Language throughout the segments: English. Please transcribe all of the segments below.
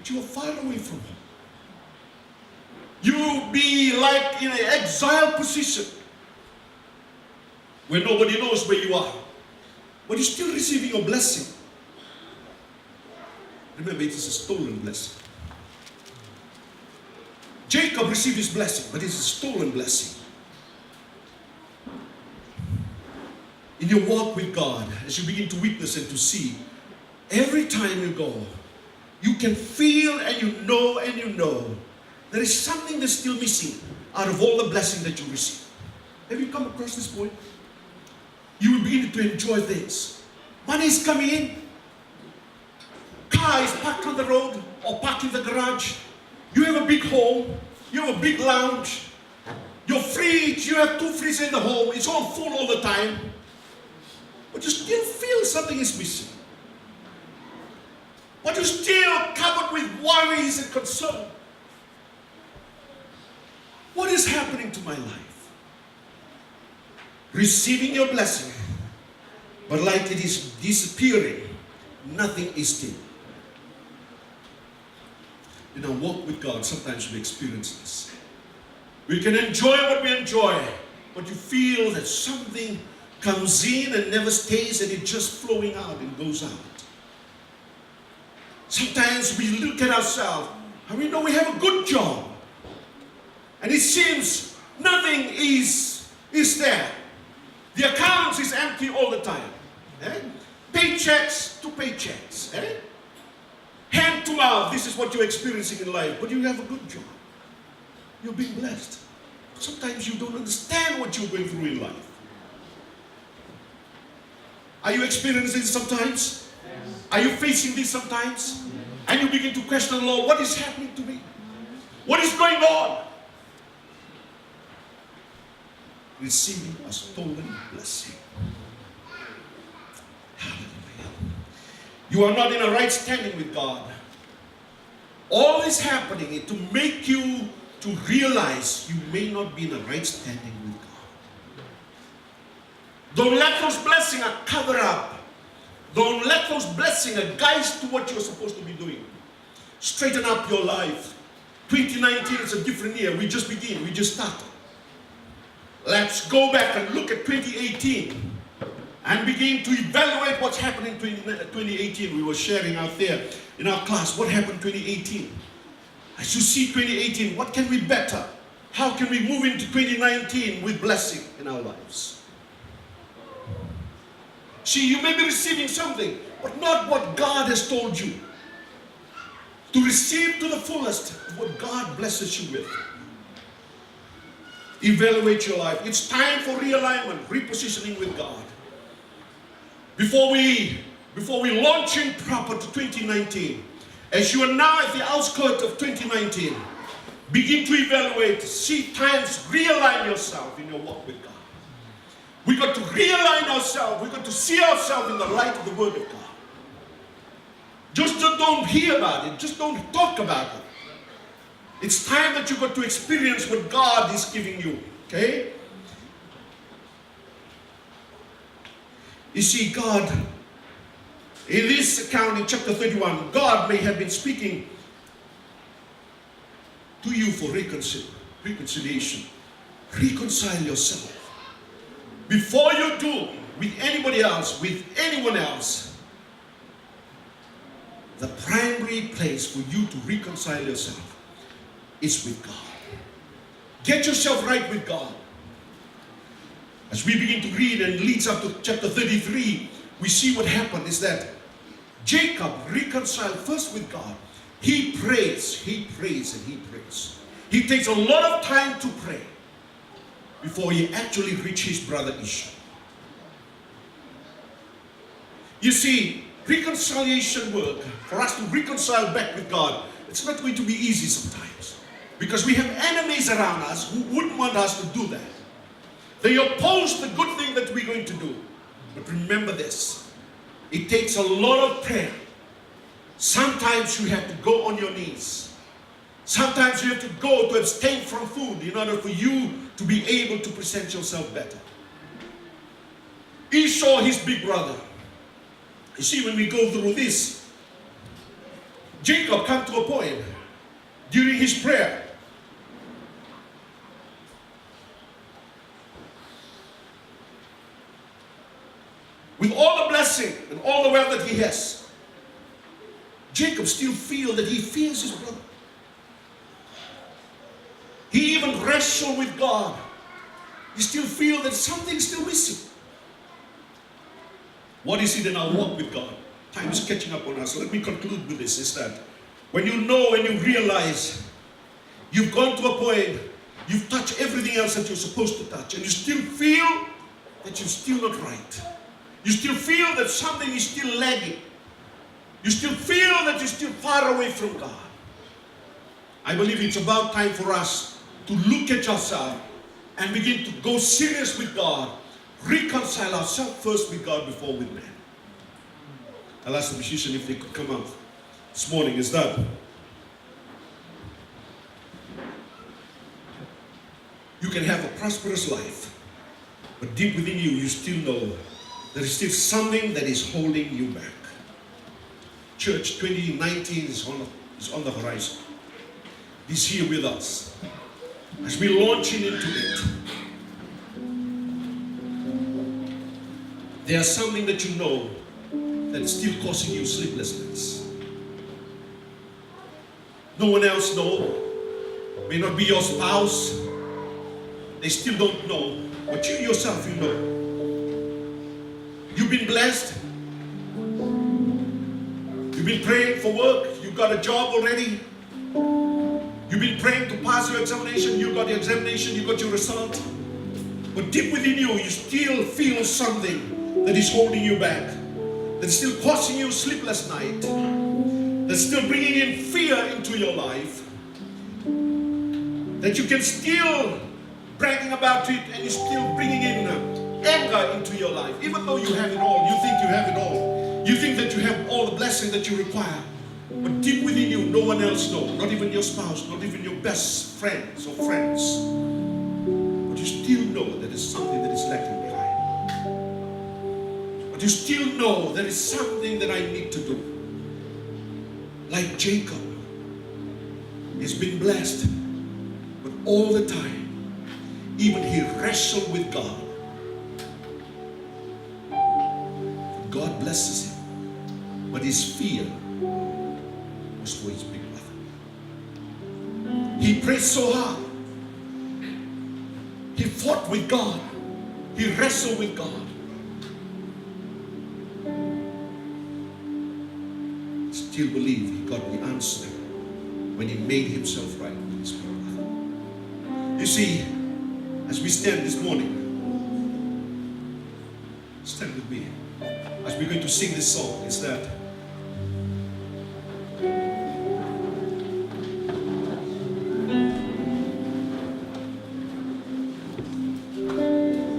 but you are far away from Him. You be like in an exile position where nobody knows where you are, but you're still receiving your blessing. Remember, it is a stolen blessing. Jacob received his blessing, but it's a stolen blessing. In your walk with God, as you begin to witness and to see, every time you go, you can feel and you know there is something that's still missing out of all the blessing that you receive. Have you come across this point? You will begin to enjoy things. Money is coming in. Car is parked on the road or parked in the garage. You have a big home. You have a big lounge. Your fridge, you have 2 fridges in the home. It's all full all the time. But you still feel something is missing. But you're still covered with worries and concern. What is happening to my life? Receiving your blessing, but like it is disappearing, nothing is still. In our walk with God, sometimes we experience this. We can enjoy what we enjoy, but you feel that something comes in and never stays, and it's just flowing out and goes out. Sometimes we look at ourselves and we know we have a good job, and it seems nothing is there. The account is empty all the time. Paychecks to paychecks. Hand to mouth, this is what you're experiencing in life, but you have a good job. You're being blessed. Sometimes you don't understand what you're going through in life. Are you experiencing this sometimes? Yes. Are you facing this sometimes? Yes. And you begin to question the Lord, what is happening to me? What is going on? Receiving a stolen blessing. Hallelujah. You are not in a right standing with God. All this happening is to make you to realize you may not be in a right standing with God. Don't let those blessings cover up. Don't let those blessings guide to what you're supposed to be doing. Straighten up your life. 2019 is a different year. We just begin. We just started. Let's go back and look at 2018 and begin to evaluate what's happened in 2018. We were sharing out there in our class what happened in 2018. As you see 2018, what can we better? How can we move into 2019 with blessing in our lives? See, you may be receiving something, but not what God has told you. To receive to the fullest what God blesses you with. Evaluate your life. It's time for realignment, repositioning with God. Before we launch in proper to 2019, as you are now at the outskirts of 2019, begin to evaluate, see times, realign yourself in your walk with God. We got to realign ourselves. We got to see ourselves in the light of the Word of God. Just don't hear about it. Just don't talk about it. It's time that you got to experience what God is giving you. Okay? You see, God, in this account in chapter 31, God may have been speaking to you for reconciliation. Reconcile yourself. Before you do with anybody else, with anyone else, the primary place for you to reconcile yourself is with God. Get yourself right with God. As we begin to read and leads up to chapter 33, we see what happened is that Jacob reconciled first with God. He prays, and he prays. He takes a lot of time to pray before he actually reaches his brother Esau. You see, reconciliation work, for us to reconcile back with God, it's not going to be easy sometimes. Because we have enemies around us who wouldn't want us to do that. They oppose the good thing that we're going to do. But remember this, it takes a lot of prayer. Sometimes you have to go on your knees. Sometimes you have to go to abstain from food in order for you to be able to present yourself better. Esau, his big brother. You see, when we go through this, Jacob come to a point during his prayer. With all the blessing and all the wealth that he has, Jacob still feels that he fears his brother. He even wrestled with God. He still feels that something's still missing. What is it in our walk with God? Time is catching up on us. Let me conclude with this, is that when you know and you realize you've gone to a point, you've touched everything else that you're supposed to touch, and you still feel that you're still not right. You still feel that something is still lagging. You still feel that you're still far away from God. I believe it's about time for us to look at ourselves and begin to go serious with God. Reconcile ourselves first with God before with man. I'll ask the musician if they could come out this morning. Is that you can have a prosperous life, but deep within you, you still know there is still something that is holding you back. Church 2019 is on the horizon. He's here with us. As we launch into it, there's something that you know that's still causing you sleeplessness. No one else knows. May not be your spouse. They still don't know. But you yourself, you know. You've been blessed. You've been praying for work. You got a job already. You've been praying to pass your examination. You got your examination. You got your result. But deep within you, you still feel something that is holding you back. That's still causing you a sleepless night. That's still bringing in fear into your life. That you can still bragging about it, and you're still bringing in anger into your life. Even though you have it all, you think you have it all. You think that you have all the blessing that you require. But deep within you, no one else knows. Not even your spouse, not even your best friends or friends. But you still know that there's something that is lacking behind. But you still know there is something that I need to do. Like Jacob, he's been blessed, but all the time, even he wrestled with God. God blesses him, but his fear was for his big brother. He prayed so hard. He fought with God. He wrestled with God. Still believe he got the answer when he made himself right with his big brother. You see, as we stand this morning, stand with me. As we're going to sing this song, is that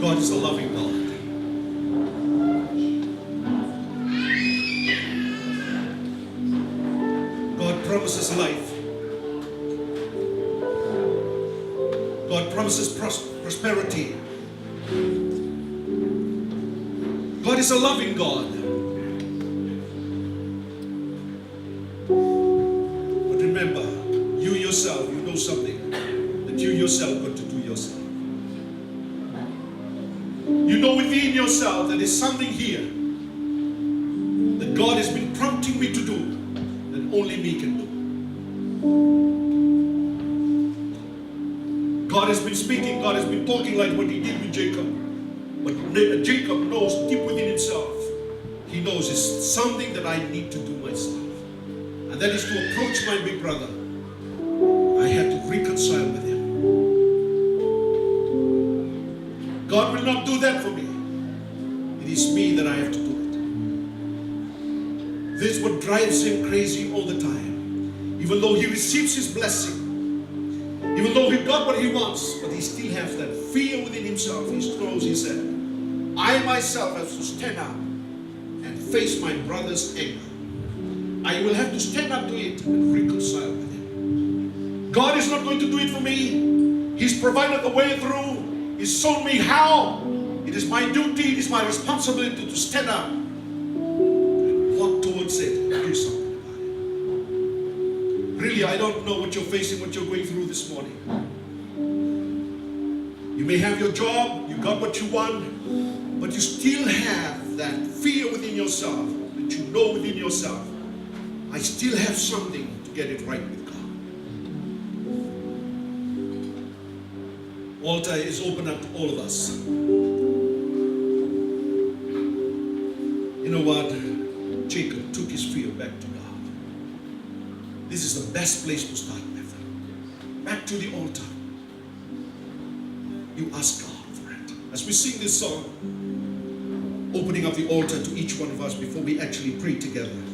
God is a loving God. God promises life. God promises prosperity. God is a loving God. But remember, you yourself, you know something that you yourself got to do yourself. You know within yourself that there's something here that God has been prompting me to do that only me can do. God has been speaking, God has been talking like what he did with Jacob. But Jacob knows deep within himself, he knows it's something that I need to do myself. And that is to approach my big brother. I have to reconcile with him. God will not do that for me. It is me that I have to do it. This is what drives him crazy all the time. Even though he receives his blessing, even though he got what he wants, but he still has that fear within himself. He knows, he said, I myself have to stand up and face my brother's anger. I will have to stand up to it and reconcile with him. God is not going to do it for me. He's provided the way through. He's shown me how. It is my duty, it is my responsibility to stand up and walk towards it and do something about it. Really, I don't know what you're facing, what you're going through this morning. You may have your job, you got what you want, but you still have that fear within yourself, that you know within yourself, I still have something to get it right with God. Altar is open up to all of us. You know what? Jacob took his fear back to God. This is the best place to start with. Back to the altar. You ask God for it. As we sing this song, opening up the altar to each one of us before we actually pray together.